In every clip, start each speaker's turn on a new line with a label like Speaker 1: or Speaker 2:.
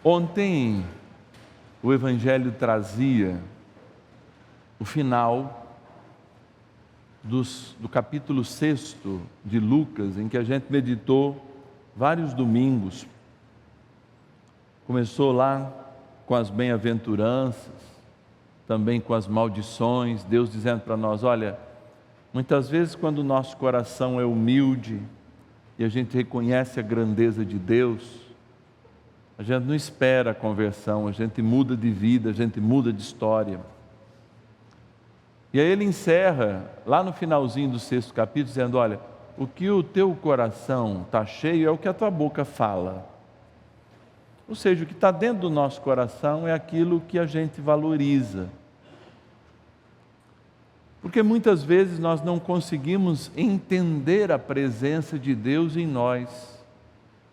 Speaker 1: Ontem o Evangelho trazia o final do capítulo 6 de Lucas, em que a gente meditou vários domingos. Começou lá com as bem-aventuranças, também com as maldições, Deus dizendo para nós, olha, muitas vezes quando o nosso coração é humilde e a gente reconhece a grandeza de Deus, a gente não espera a conversão, a gente muda de vida, a gente muda de história. E aí ele encerra, lá no finalzinho do 6º capítulo, dizendo, olha, o que o teu coração está cheio é o que a tua boca fala. Ou seja, o que está dentro do nosso coração é aquilo que a gente valoriza. Porque muitas vezes nós não conseguimos entender a presença de Deus em nós.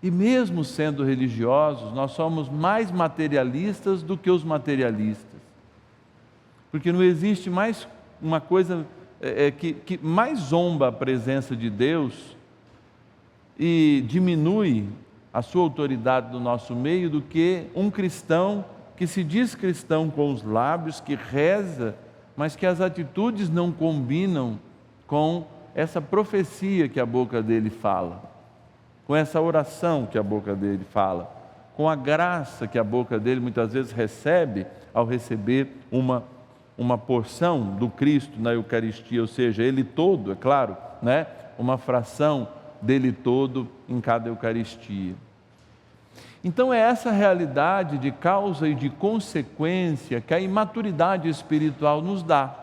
Speaker 1: E mesmo sendo religiosos, nós somos mais materialistas do que os materialistas. Porque não existe mais uma coisa que mais zomba a presença de Deus e diminui a sua autoridade no nosso meio do que um cristão que se diz cristão com os lábios, que reza, mas que as atitudes não combinam com essa profecia que a boca dele fala, com essa oração que a boca dele fala, com a graça que a boca dele muitas vezes recebe ao receber uma porção do Cristo na Eucaristia, ou seja, ele todo, é claro, né? Uma fração dele todo em cada Eucaristia. Então é essa realidade de causa e de consequência que a imaturidade espiritual nos dá.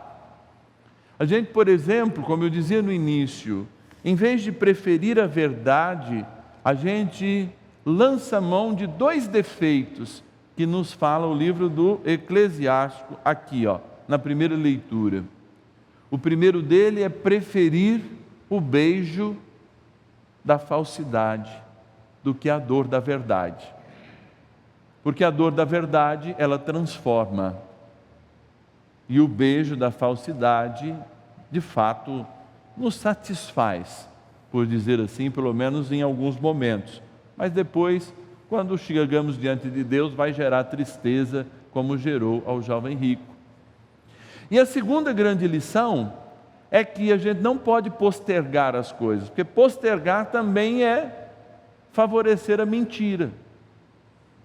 Speaker 1: A gente, por exemplo, como eu dizia no início, em vez de preferir a verdade, a gente lança mão de 2 defeitos que nos fala o livro do Eclesiástico aqui, na primeira leitura. O primeiro dele é preferir o beijo da falsidade do que a dor da verdade. Porque a dor da verdade, ela transforma. E o beijo da falsidade, de fato, nos satisfaz, por dizer assim, pelo menos em alguns momentos. Mas depois, quando chegamos diante de Deus, vai gerar tristeza, como gerou ao jovem rico. E a segunda grande lição é que a gente não pode postergar as coisas, porque postergar também é favorecer a mentira.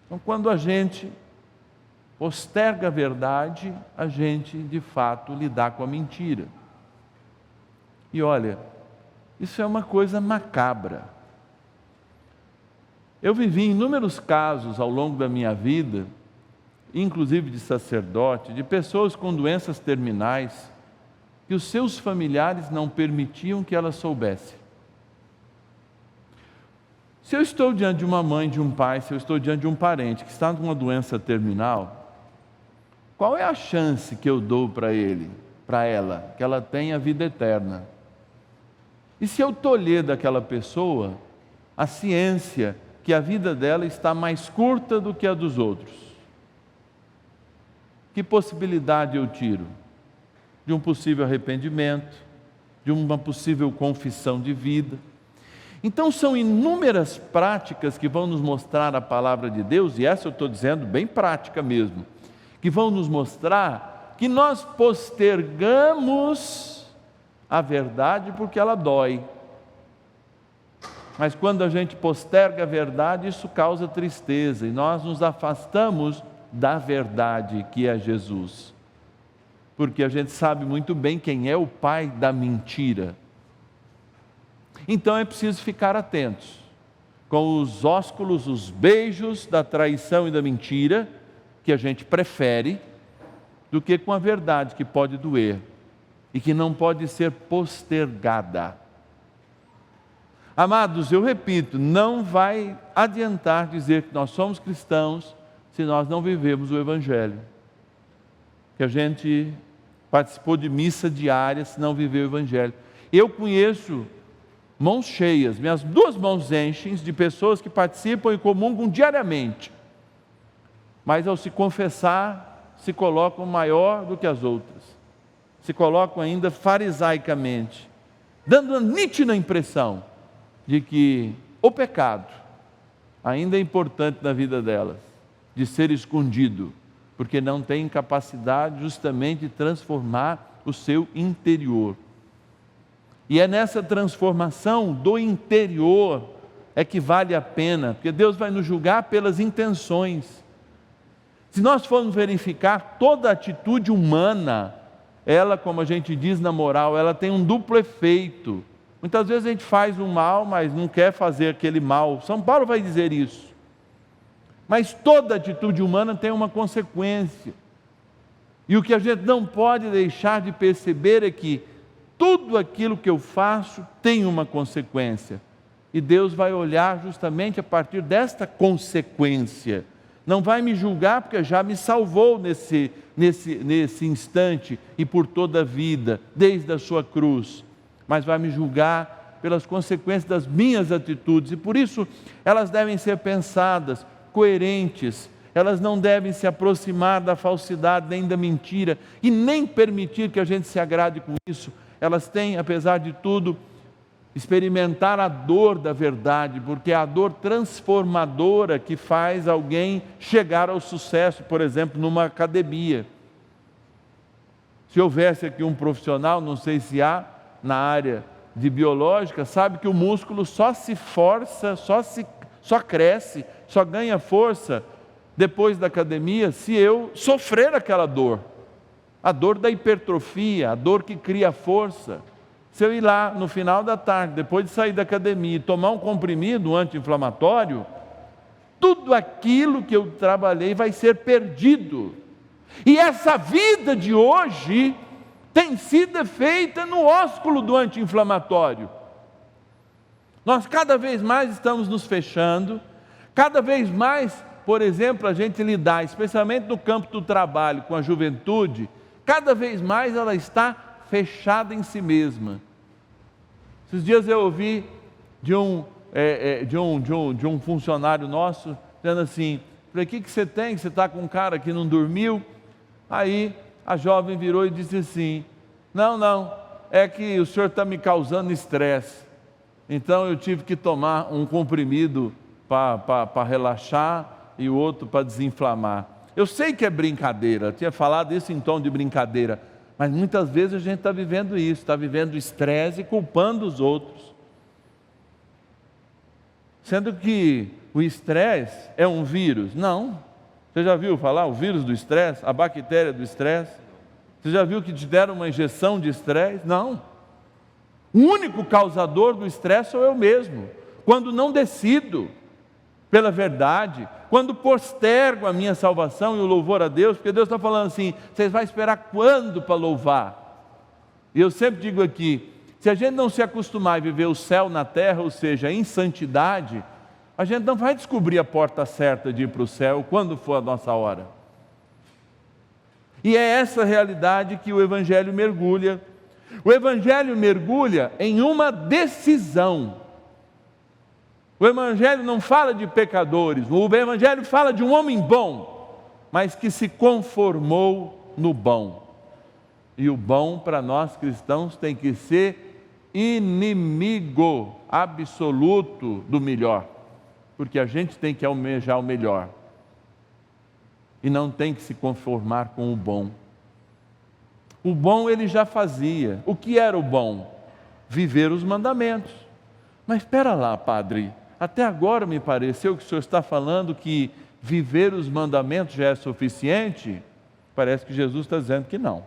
Speaker 1: Então, quando a gente posterga a verdade, a gente, de fato, lidar com a mentira. E olha, isso é uma coisa macabra. Eu vivi inúmeros casos ao longo da minha vida, inclusive de sacerdote, de pessoas com doenças terminais, que os seus familiares não permitiam que elas soubessem. Se eu estou diante de uma mãe, de um pai, se eu estou diante de um parente que está com uma doença terminal, qual é a chance que eu dou para ele, para ela, que ela tenha vida eterna? E se eu tolher daquela pessoa a ciência que a vida dela está mais curta do que a dos outros? Que possibilidade eu tiro? De um possível arrependimento, de uma possível confissão de vida. Então são inúmeras práticas que vão nos mostrar a palavra de Deus, e essa eu estou dizendo bem prática mesmo, que vão nos mostrar que nós postergamos a verdade porque ela dói. Mas quando a gente posterga a verdade, isso causa tristeza, e nós nos afastamos da verdade que é Jesus. Porque a gente sabe muito bem quem é o pai da mentira. Então é preciso ficar atentos com os ósculos, os beijos da traição e da mentira, que a gente prefere, do que com a verdade que pode doer e que não pode ser postergada. Amados, eu repito, não vai adiantar dizer que nós somos cristãos se nós não vivemos o Evangelho. Que a gente participou de missa diária se não viveu o Evangelho. Eu conheço mãos cheias, minhas 2 mãos enchem de pessoas que participam e comungam diariamente, mas ao se confessar, se colocam maior do que as outras, se colocam ainda farisaicamente, dando a nítida impressão de que o pecado ainda é importante na vida delas, de ser escondido, porque não tem capacidade justamente de transformar o seu interior. E é nessa transformação do interior é que vale a pena, porque Deus vai nos julgar pelas intenções. Se nós formos verificar toda atitude humana, ela, como a gente diz na moral, ela tem um duplo efeito. Muitas vezes a gente faz o mal, mas não quer fazer aquele mal. São Paulo vai dizer isso. Mas toda atitude humana tem uma consequência. E o que a gente não pode deixar de perceber é que tudo aquilo que eu faço tem uma consequência. E Deus vai olhar justamente a partir desta consequência. Não vai me julgar porque já me salvou nesse instante e por toda a vida, desde a sua cruz. Mas vai me julgar pelas consequências das minhas atitudes. E por isso elas devem ser pensadas, coerentes. Elas não devem se aproximar da falsidade nem da mentira. E nem permitir que a gente se agrade com isso. Elas têm, apesar de tudo, experimentar a dor da verdade, porque é a dor transformadora que faz alguém chegar ao sucesso, por exemplo, numa academia. Se houvesse aqui um profissional, não sei se há, na área de biológica, sabe que o músculo só se força, só cresce, só ganha força depois da academia se eu sofrer aquela dor. A dor da hipertrofia, a dor que cria força. Se eu ir lá no final da tarde, depois de sair da academia, e tomar um comprimido, um anti-inflamatório, tudo aquilo que eu trabalhei vai ser perdido. E essa vida de hoje tem sido feita no ósculo do anti-inflamatório. Nós cada vez mais estamos nos fechando, cada vez mais, por exemplo, a gente lidar, especialmente no campo do trabalho, com a juventude, cada vez mais ela está fechada em si mesma. Esses dias eu ouvi de um funcionário nosso, dizendo assim, falei, o que você tem? Você está com um cara que não dormiu? Aí a jovem virou e disse assim, não, é que o senhor está me causando estresse, então eu tive que tomar um comprimido para relaxar e o outro para desinflamar. Eu sei que é brincadeira, eu tinha falado isso em tom de brincadeira, mas muitas vezes a gente está vivendo isso, está vivendo estresse e culpando os outros. Sendo que o estresse é um vírus? Não. Você já viu falar o vírus do estresse? A bactéria do estresse? Você já viu que te deram uma injeção de estresse? Não. O único causador do estresse sou eu mesmo. Quando não decido pela verdade, quando postergo a minha salvação e o louvor a Deus, porque Deus está falando assim, vocês vão esperar quando para louvar? E eu sempre digo aqui, se a gente não se acostumar a viver o céu na terra, ou seja, em santidade, a gente não vai descobrir a porta certa de ir para o céu quando for a nossa hora. E é essa realidade que o Evangelho mergulha. O Evangelho mergulha em uma decisão. O Evangelho não fala de pecadores, o Evangelho fala de um homem bom, mas que se conformou no bom. E o bom para nós cristãos tem que ser inimigo absoluto do melhor, porque a gente tem que almejar o melhor e não tem que se conformar com o bom. O bom ele já fazia. O que era o bom? Viver os mandamentos. Mas espera lá, padre, até agora me pareceu que o senhor está falando que viver os mandamentos já é suficiente? Parece que Jesus está dizendo que não.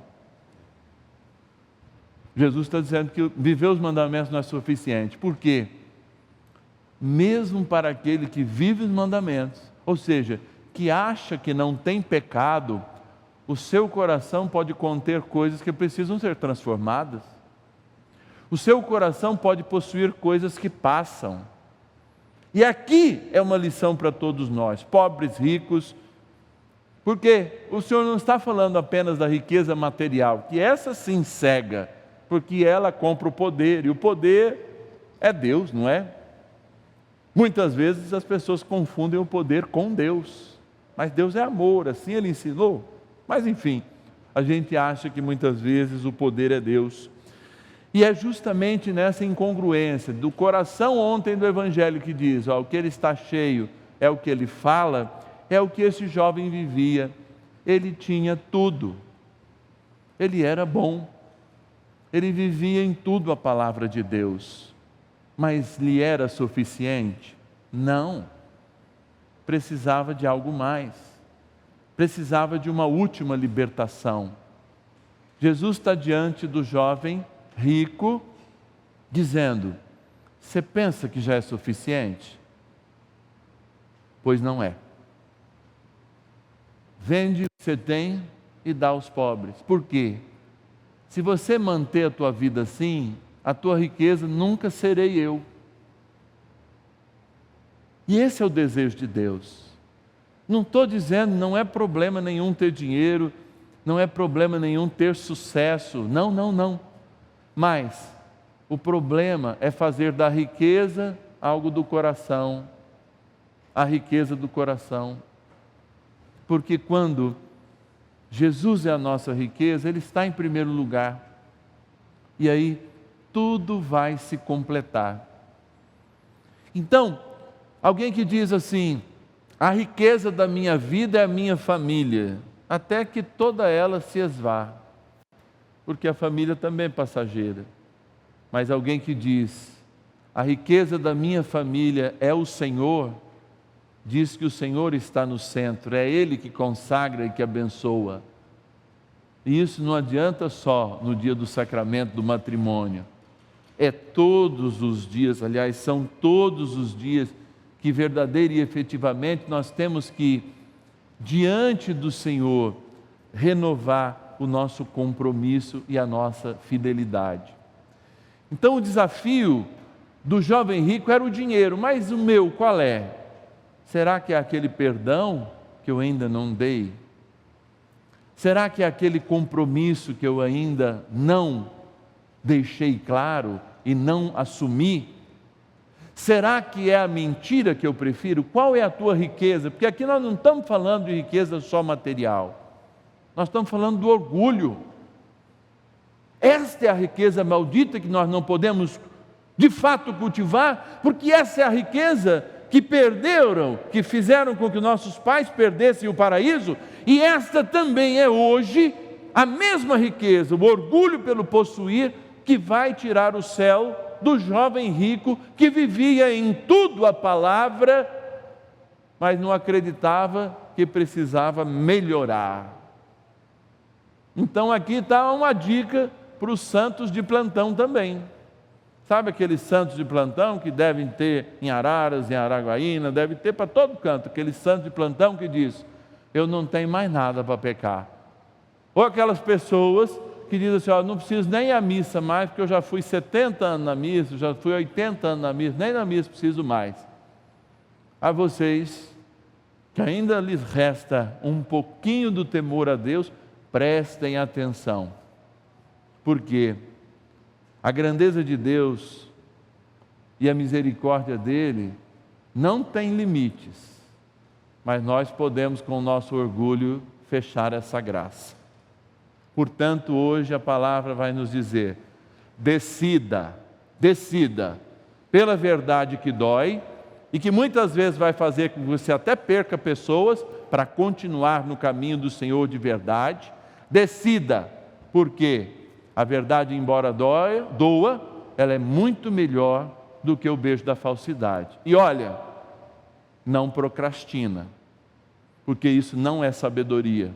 Speaker 1: Jesus está dizendo que viver os mandamentos não é suficiente. Por quê? Mesmo para aquele que vive os mandamentos, ou seja, que acha que não tem pecado, o seu coração pode conter coisas que precisam ser transformadas. O seu coração pode possuir coisas que passam. E aqui é uma lição para todos nós, pobres, ricos, porque o Senhor não está falando apenas da riqueza material, que essa sim cega, porque ela compra o poder, e o poder é Deus, não é? Muitas vezes as pessoas confundem o poder com Deus, mas Deus é amor, assim Ele ensinou. Mas enfim, a gente acha que muitas vezes o poder é Deus. E é justamente nessa incongruência do coração ontem do Evangelho que diz, o que ele está cheio é o que ele fala, É o que esse jovem vivia. Ele tinha tudo. Ele era bom. Ele vivia em tudo a palavra de Deus. Mas lhe era suficiente? Não. Precisava de algo mais. Precisava de uma última libertação. Jesus está diante do jovem rico, dizendo: você pensa que já é suficiente? Pois não é. Vende o que você tem e dá aos pobres. Por quê? Se você manter a tua vida assim, a tua riqueza nunca serei eu. E esse é o desejo de Deus. Não estou dizendo, não é problema nenhum ter dinheiro, não é problema nenhum ter sucesso. Não, não, não. Mas o problema é fazer da riqueza algo do coração. A riqueza do coração. Porque quando Jesus é a nossa riqueza, Ele está em primeiro lugar. E aí tudo vai se completar. Então, alguém que diz assim: a riqueza da minha vida é a minha família, até que toda ela se esvá, porque a família também é passageira. Mas alguém que diz: a riqueza da minha família é o Senhor, diz que o Senhor está no centro, é Ele que consagra e que abençoa. E isso não adianta só no dia do sacramento do matrimônio. É todos os dias, aliás, são todos os dias que verdadeira e efetivamente nós temos que, diante do Senhor, renovar o nosso compromisso e a nossa fidelidade. Então o desafio do jovem rico era o dinheiro, mas o meu qual é? Será que é aquele perdão que eu ainda não dei? Será que é aquele compromisso que eu ainda não deixei claro e não assumi? Será que é a mentira que eu prefiro? Qual é a tua riqueza? Porque aqui nós não estamos falando de riqueza só material. Nós estamos falando do orgulho. Esta é a riqueza maldita que nós não podemos de fato cultivar, porque essa é a riqueza que perderam, que fizeram com que nossos pais perdessem o paraíso, e esta também é hoje a mesma riqueza, o orgulho pelo possuir, que vai tirar o céu do jovem rico que vivia em tudo a palavra, mas não acreditava que precisava melhorar. Então aqui está uma dica para os santos de plantão também. Sabe aqueles santos de plantão que devem ter em Araras, em Araguaína, deve ter para todo canto, aqueles santos de plantão que diz: eu não tenho mais nada para pecar. Ou aquelas pessoas que dizem assim: não preciso nem ir à missa mais, porque eu já fui 70 anos na missa, já fui 80 anos na missa, nem na missa preciso mais. A vocês, que ainda lhes resta um pouquinho do temor a Deus, prestem atenção. Porque a grandeza de Deus e a misericórdia dEle não tem limites, mas nós podemos, com o nosso orgulho, fechar essa graça. Portanto, hoje a palavra vai nos dizer: decida pela verdade que dói e que muitas vezes vai fazer com que você até perca pessoas para continuar no caminho do Senhor de verdade. Decida, porque a verdade, embora doa, ela é muito melhor do que o beijo da falsidade. E olha, não procrastina, porque isso não é sabedoria.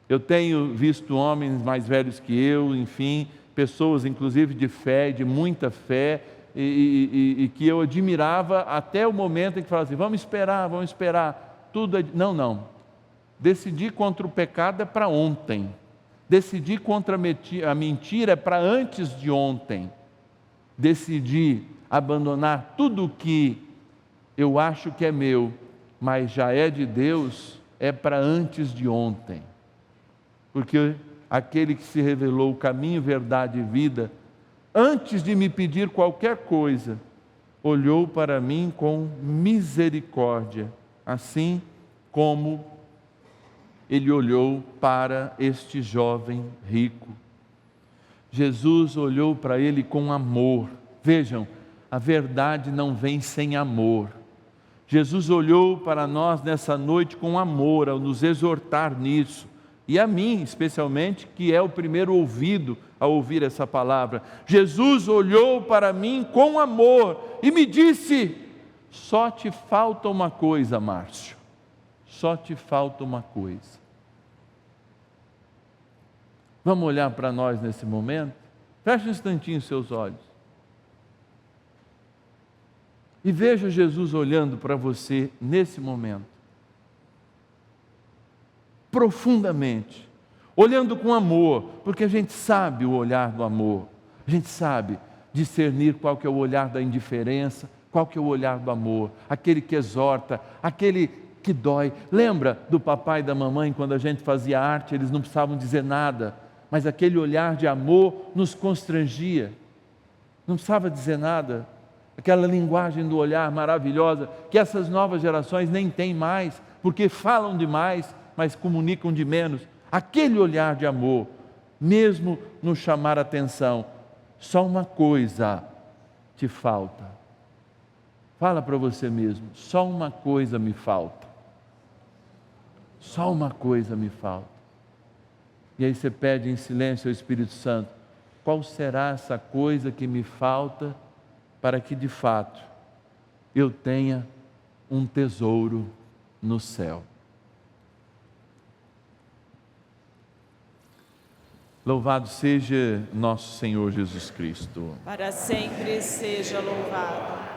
Speaker 1: Eu tenho visto homens mais velhos que eu, enfim, pessoas inclusive de fé, de muita fé, e que eu admirava até o momento em que falavam assim: vamos esperar, tudo é... Não. Decidir contra o pecado é para ontem. Decidir contra a mentira é para antes de ontem. Decidir abandonar tudo o que eu acho que é meu, mas já é de Deus, é para antes de ontem. Porque aquele que se revelou o caminho, verdade e vida, antes de me pedir qualquer coisa, olhou para mim com misericórdia, assim como Ele olhou para este jovem rico. Jesus olhou para ele com amor. Vejam, a verdade não vem sem amor. Jesus olhou para nós nessa noite com amor, ao nos exortar nisso, e a mim especialmente, que é o primeiro ouvido a ouvir essa palavra. Jesus olhou para mim com amor e me disse: só te falta uma coisa, Márcio, só te falta uma coisa. Vamos olhar para nós nesse momento? Feche um instantinho os seus olhos. E veja Jesus olhando para você nesse momento. Profundamente. Olhando com amor, porque a gente sabe o olhar do amor. A gente sabe discernir qual que é o olhar da indiferença, qual que é o olhar do amor. Aquele que exorta, aquele que dói. Lembra do papai e da mamãe quando a gente fazia arte, eles não precisavam dizer nada, mas aquele olhar de amor nos constrangia. Não precisava dizer nada. Aquela linguagem do olhar maravilhosa, que essas novas gerações nem têm mais, porque falam demais, mas comunicam de menos. Aquele olhar de amor, mesmo nos chamar a atenção. Só uma coisa te falta. Fala para você mesmo, só uma coisa me falta. Só uma coisa me falta. E aí você pede em silêncio ao Espírito Santo: qual será essa coisa que me falta para que de fato eu tenha um tesouro no céu? Louvado seja nosso Senhor Jesus Cristo.
Speaker 2: Para sempre seja louvado.